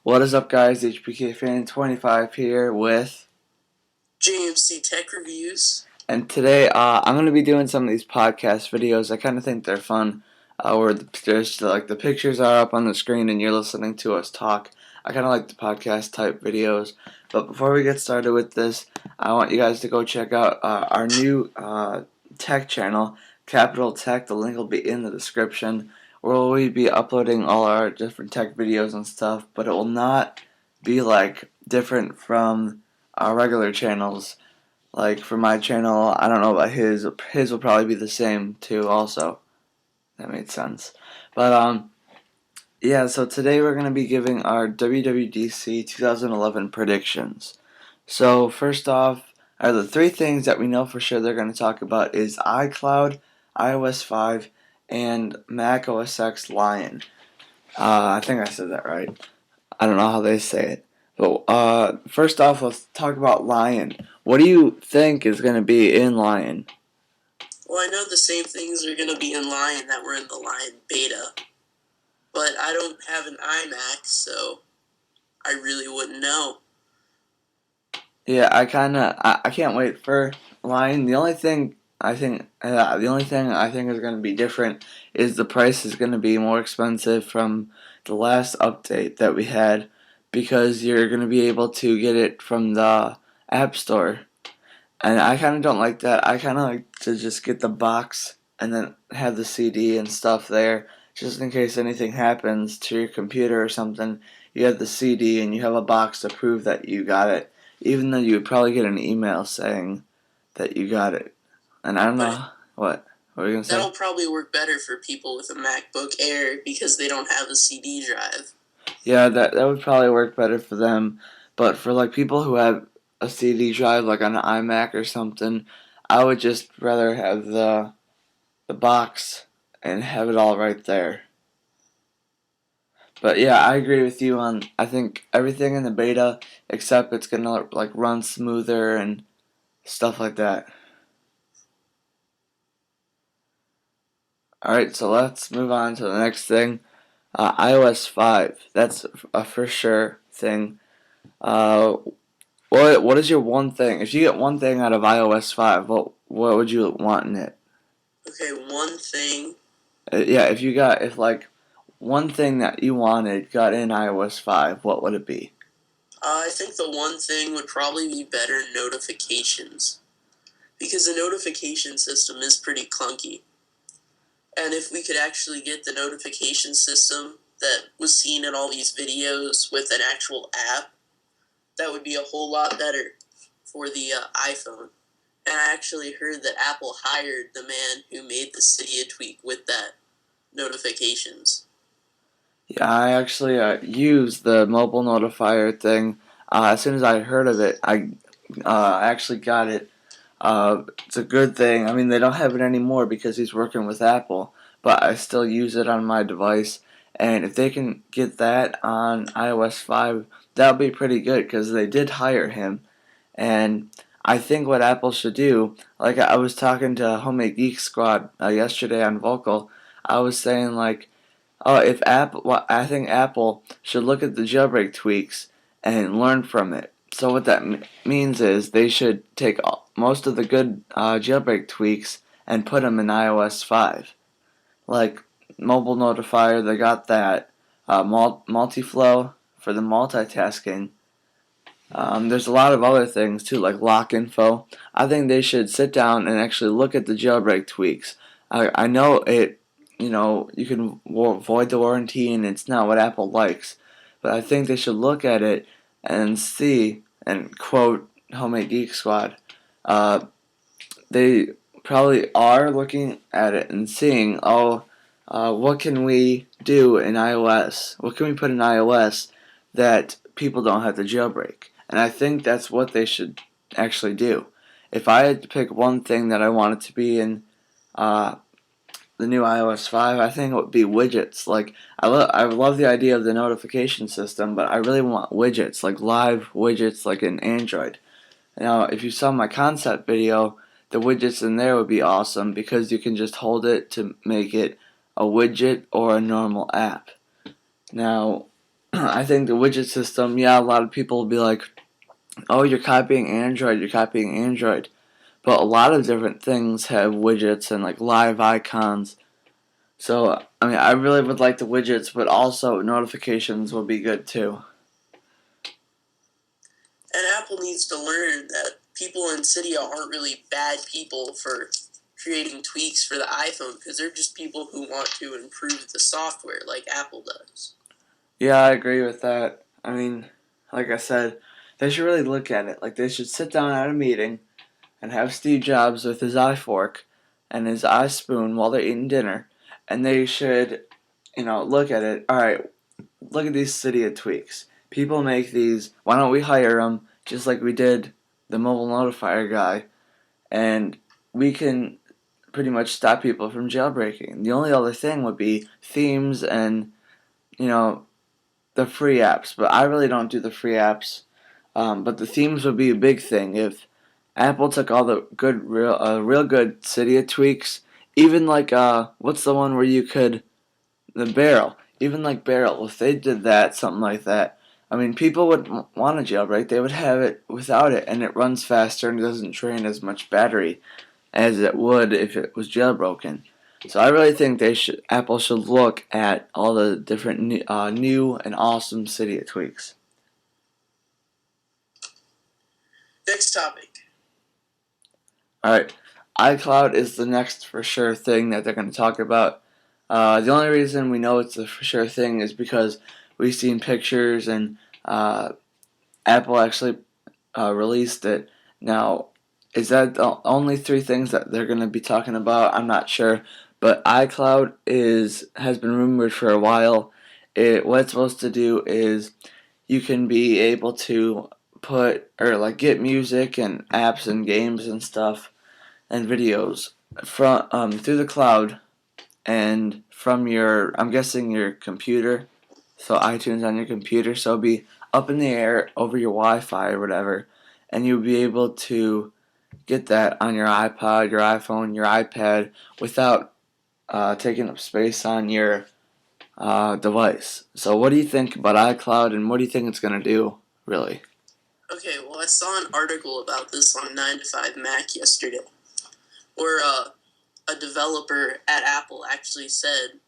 What is up, guys? HPK Fan 25 here with, JMC Tech Reviews. and today I'm going to be doing some of these podcast videos. I kind of think they're fun, where there's like the pictures are up on the screen and you're listening to us talk. I kind of like the podcast type videos. But before we get started with this, I want you guys to go check out our new tech channel, Capital Tech. The link will be in the description. Where we'll be uploading all our different tech videos and stuff, but it will not be like different from our regular channels. Like for my channel, I don't know about his. His will probably be the same too. Also, that made sense. But yeah. So today we're gonna be giving our WWDC 2011 predictions. So first off, are the three things that we know for sure they're gonna talk about is iCloud, iOS 5, and Mac OS X Lion. I think I said that right. I don't know how they say it. But first off, let's talk about Lion. What do you think is going to be in Lion? Well, I know the same things are going to be in Lion that were in the Lion beta, but I don't have an iMac, so I really wouldn't know. Yeah, I can't wait for Lion. The only thing I think is going to be different is the price is going to be more expensive from the last update that we had, because you're going to be able to get it from the App Store. And I kind of don't like that. I kind of like to just get the box and then have the CD and stuff there, just in case anything happens to your computer or something. You have the CD and you have a box to prove that you got it, even though you would probably get an email saying that you got it. And I don't But know what were you gonna say? that'll probably work better for people with a MacBook Air because they don't have a CD drive. Yeah, that would probably work better for them. But for like people who have a CD drive, like on an iMac or something, I would just rather have the box and have it all right there. But yeah, I agree with you on, I think everything in the beta except it's gonna like run smoother and stuff like that. Alright, so let's move on to the next thing. iOS 5. That's a for sure thing. Uh, what is your one thing? If you get one thing out of iOS 5, what would you want in it? Okay, one thing. Yeah, if like one thing that you wanted got in iOS 5, what would it be? I think the one thing would probably be better notifications because the notification system is pretty clunky. And if we could actually get the notification system that was seen in all these videos with an actual app, that would be a whole lot better for the iPhone. And I actually heard that Apple hired the man who made the Cydia tweak with that notifications. Yeah, I actually used the mobile notifier thing. As soon as I heard of it, I actually got it. It's a good thing. I mean, they don't have it anymore because he's working with Apple, but I still use it on my device. And if they can get that on iOS 5, that'll be pretty good because they did hire him. And I think what Apple should do, like I was talking to Homemade Geek Squad yesterday on Vocal, I was saying like, oh, if Apple, well, I think Apple should look at the jailbreak tweaks and learn from it. So what that means is they should take most of the good jailbreak tweaks and put them in iOS 5. Like mobile notifier, they got that. Multi-flow for the multitasking. There's a lot of other things too, like lock info. I think they should sit down and actually look at the jailbreak tweaks. I know it, you can void the warranty and it's not what Apple likes, but I think they should look at it and see, and quote Homemade Geek Squad, uh, they probably are looking at it and seeing, oh, what can we do in iOS? What can we put in iOS that people don't have to jailbreak? And I think that's what they should actually do. If I had to pick one thing that I wanted to be in uh, the new iOS 5, I think it would be widgets. Like I love the idea of the notification system, but I really want widgets, like live widgets, like in Android. Now, if you saw my concept video, the widgets in there would be awesome because you can just hold it to make it a widget or a normal app. Now, I think the widget system, yeah, a lot of people will be like, oh, you're copying Android, you're copying Android. But a lot of different things have widgets and like live icons. So, I mean, I really would like the widgets, but also notifications will be good too. And Apple needs to learn that people in Cydia aren't really bad people for creating tweaks for the iPhone, because they're just people who want to improve the software like Apple does. Yeah, I agree with that. I mean, like I said, they should really look at it. Like, they should sit down at a meeting and have Steve Jobs with his iFork and his iSpoon while they're eating dinner. And they should, look at it. All right, look at these Cydia tweaks. People make these. Why don't we hire them just like we did the mobile notifier guy? And we can pretty much stop people from jailbreaking. The only other thing would be themes and, you know, the free apps. But I really don't do the free apps. But the themes would be a big thing if Apple took all the good, real good Cydia tweaks. Even like, what's the one where you could the barrel, even like barrel, if they did that, something like that, I mean, people would want a jailbreak. They would have it without it, and it runs faster and doesn't drain as much battery as it would if it was jailbroken. So I really think Apple should look at all the different new and awesome Cydia tweaks. Next topic. All right, iCloud is the next for sure thing that they're going to talk about. The only reason we know it's a for sure thing is because we've seen pictures and Apple actually released it. Now, is that the only three things that they're going to be talking about? I'm not sure, but iCloud has been rumored for a while. What it's supposed to do is you can be able to put or like get music and apps and games and stuff and videos from through the cloud and from your, I'm guessing your computer, so iTunes on your computer, so it'll be up in the air over your Wi-Fi or whatever, and you'll be able to get that on your iPod, your iPhone, your iPad without taking up space on your device. So what do you think about iCloud, and what do you think it's going to do, really? Okay, well, I saw an article about this on 9 to 5 Mac yesterday, where a developer at Apple actually said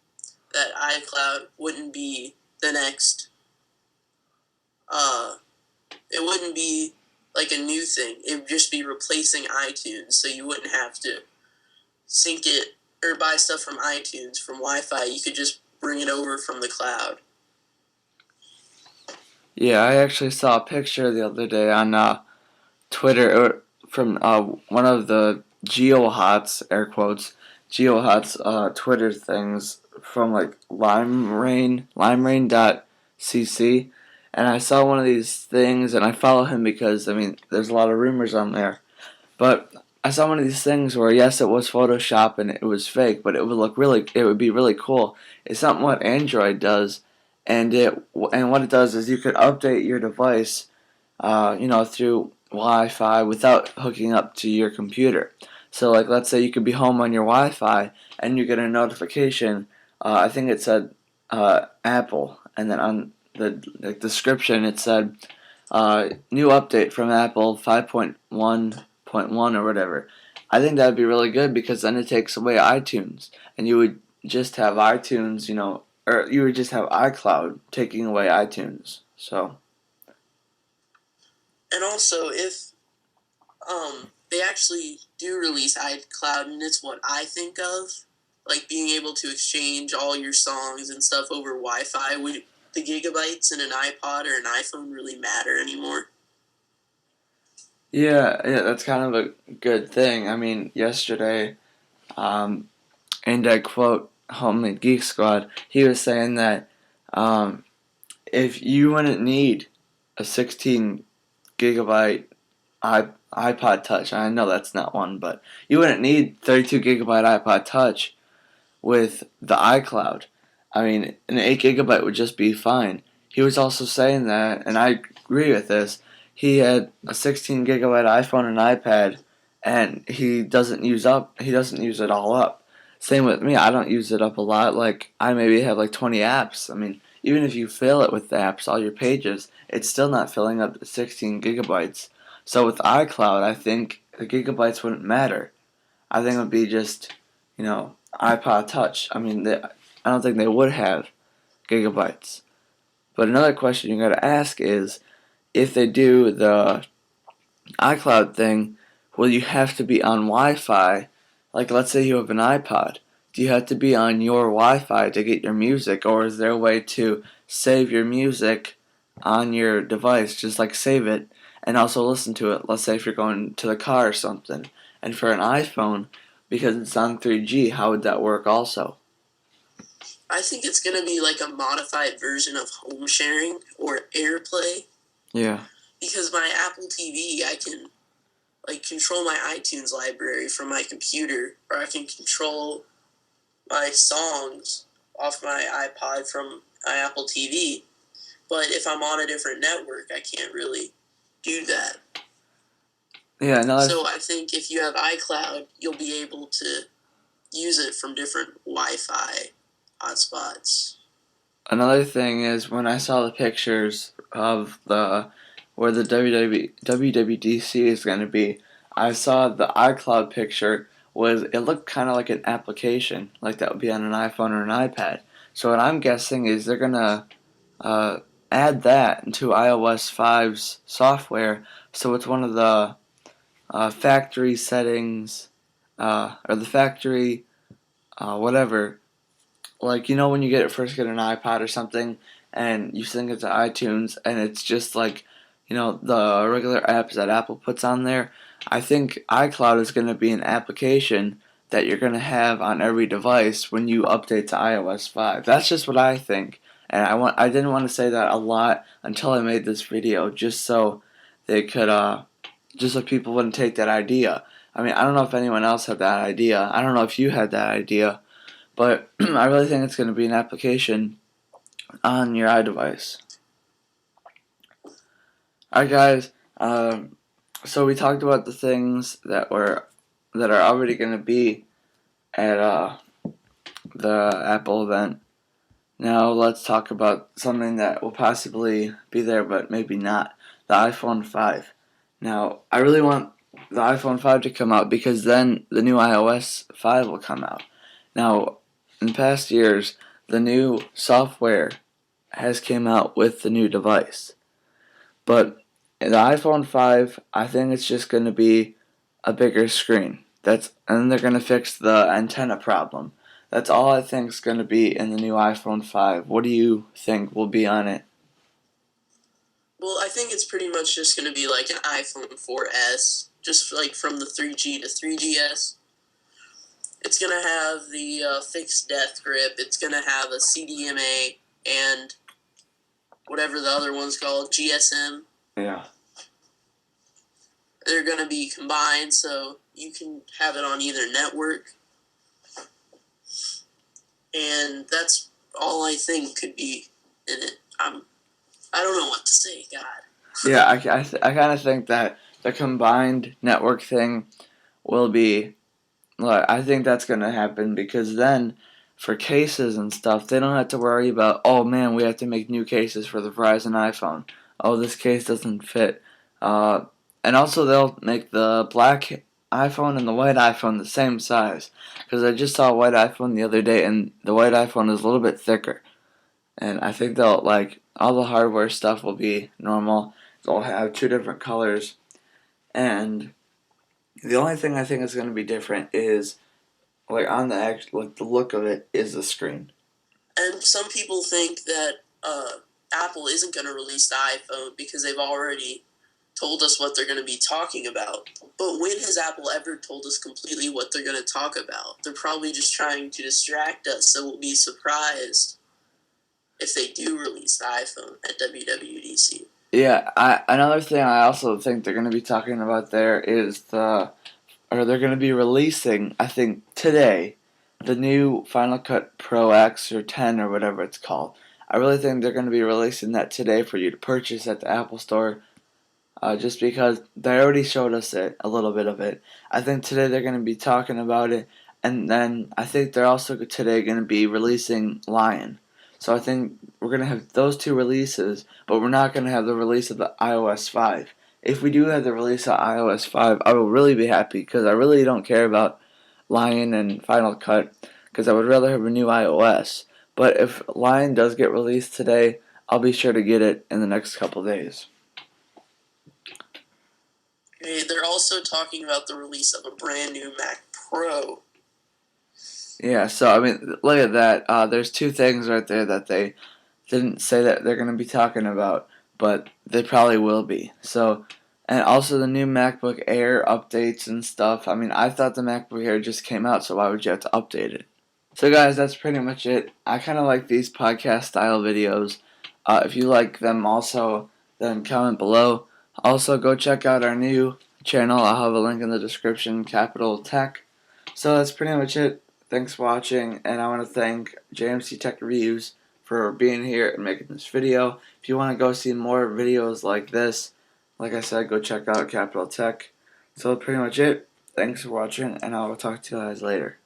that iCloud wouldn't be the next, it wouldn't be like a new thing. It would just be replacing iTunes, so you wouldn't have to sync it or buy stuff from iTunes from Wi-Fi. You could just bring it over from the cloud. Yeah, I actually saw a picture the other day on Twitter from one of the GeoHots, air quotes, GeoHots Twitter things from like limerain.cc, and I saw one of these things, and I follow him because I mean there's a lot of rumors on there, but I saw one of these things where yes it was Photoshop and it was fake, but it would be really cool. It's something what Android does, and what it does is you could update your device, through Wi-Fi without hooking up to your computer. So, like, let's say you could be home on your Wi-Fi and you get a notification. I think it said Apple, and then on the description it said new update from Apple 5.1.1 or whatever. I think that would be really good because then it takes away iTunes, and you would just have iTunes, or you would just have iCloud taking away iTunes. So. And also, if they actually do release iCloud, and it's what I think of, like being able to exchange all your songs and stuff over Wi-Fi, would the gigabytes in an iPod or an iPhone really matter anymore? Yeah, that's kind of a good thing. I mean, yesterday, and I quote Homemade Geek Squad, he was saying that if you wouldn't need a 16 gigabyte iPod Touch, I know that's not one, but you wouldn't need 32 gigabyte iPod Touch with the iCloud. I mean, an 8 gigabyte would just be fine. He was also saying that, and I agree with this, he had a 16 gigabyte iPhone and iPad, and he doesn't use it all up. Same with me, I don't use it up a lot. Like, I maybe have like 20 apps. I mean, even if you fill it with apps, all your pages, it's still not filling up to 16 gigabytes. So with iCloud, I think the gigabytes wouldn't matter. I think it would be just, iPod Touch. I mean, I don't think they would have gigabytes. But another question you got to ask is, if they do the iCloud thing, will you have to be on Wi-Fi? Like, let's say you have an iPod. Do you have to be on your Wi-Fi to get your music, or is there a way to save your music on your device, just like save it, and also listen to it? Let's say if you're going to the car or something. And for an iPhone, because it's on 3G, how would that work also? I think it's going to be like a modified version of home sharing or AirPlay. Yeah. Because my Apple TV, I can control my iTunes library from my computer, or I can control my songs off my iPod from my Apple TV. But if I'm on a different network, I can't really do that. Yeah, so I think if you have iCloud, you'll be able to use it from different Wi-Fi hotspots. Another thing is when I saw the pictures of where the WWDC is going to be, I saw the iCloud picture it looked kind of like an application, like that would be on an iPhone or an iPad. So what I'm guessing is they're going to add that into iOS 5's software, so it's one of the factory settings, or the factory whatever. Like, when you first get an iPod or something, and you sync it to iTunes, and it's just like, the regular apps that Apple puts on there. I think iCloud is going to be an application that you're going to have on every device when you update to iOS 5. That's just what I think. And I didn't want to say that a lot until I made this video, just so they could, just so people wouldn't take that idea. I mean, I don't know if anyone else had that idea. I don't know if you had that idea. But I really think it's going to be an application on your iDevice. Alright, guys. So we talked about the things that are already going to be at the Apple event. Now let's talk about something that will possibly be there, but maybe not. The iPhone 5. Now, I really want the iPhone 5 to come out, because then the new iOS 5 will come out. Now, in past years, the new software has came out with the new device. But the iPhone 5, I think it's just going to be a bigger screen. And then they're going to fix the antenna problem. That's all I think is going to be in the new iPhone 5. What do you think will be on it? Well, I think it's pretty much just going to be like an iPhone 4S, just like from the 3G to 3GS. It's going to have the fixed death grip. It's going to have a CDMA and whatever the other one's called, GSM. Yeah. They're going to be combined, so you can have it on either network. And that's all I think could be in it. I don't know what to say, God. Yeah, I kind of think that the combined network thing will be... Look, I think that's going to happen, because then for cases and stuff, they don't have to worry about, oh man, we have to make new cases for the Verizon iPhone. Oh, this case doesn't fit. And also they'll make the black iPhone and the white iPhone the same size, because I just saw a white iPhone the other day, and the white iPhone is a little bit thicker. And I think all the hardware stuff will be normal. They'll have two different colors. And the only thing I think is going to be different is, on the look of it, is the screen. And some people think that Apple isn't going to release the iPhone because they've already told us what they're going to be talking about. But when has Apple ever told us completely what they're going to talk about? They're probably just trying to distract us, so we'll be surprised if they do release the iPhone at WWDC. Yeah, another thing I also think they're going to be talking about there is they're going to be releasing, I think today, the new Final Cut Pro X or 10 or whatever it's called. I really think they're going to be releasing that today for you to purchase at the Apple Store, just because they already showed us a little bit of it. I think today they're going to be talking about it, and then I think they're also today going to be releasing Lion. So I think we're going to have those two releases, but we're not going to have the release of the iOS 5. If we do have the release of iOS 5, I will really be happy because I really don't care about Lion and Final Cut because I would rather have a new iOS. But if Lion does get released today, I'll be sure to get it in the next couple days. They're also talking about the release of a brand new Mac Pro. Yeah, so I mean, look at that. There's two things right there that they didn't say that they're going to be talking about, but they probably will be. So, and also the new MacBook Air updates and stuff. I mean, I thought the MacBook Air just came out, so why would you have to update it? So, guys, that's pretty much it. I kind of like these podcast style videos. If you like them also, then comment below. Also, go check out our new channel. I'll have a link in the description, Capital Tech. So, that's pretty much it. Thanks for watching, and I want to thank JMC Tech Reviews for being here and making this video. If you want to go see more videos like this, like I said, go check out Capital Tech. So, pretty much it. Thanks for watching, and I will talk to you guys later.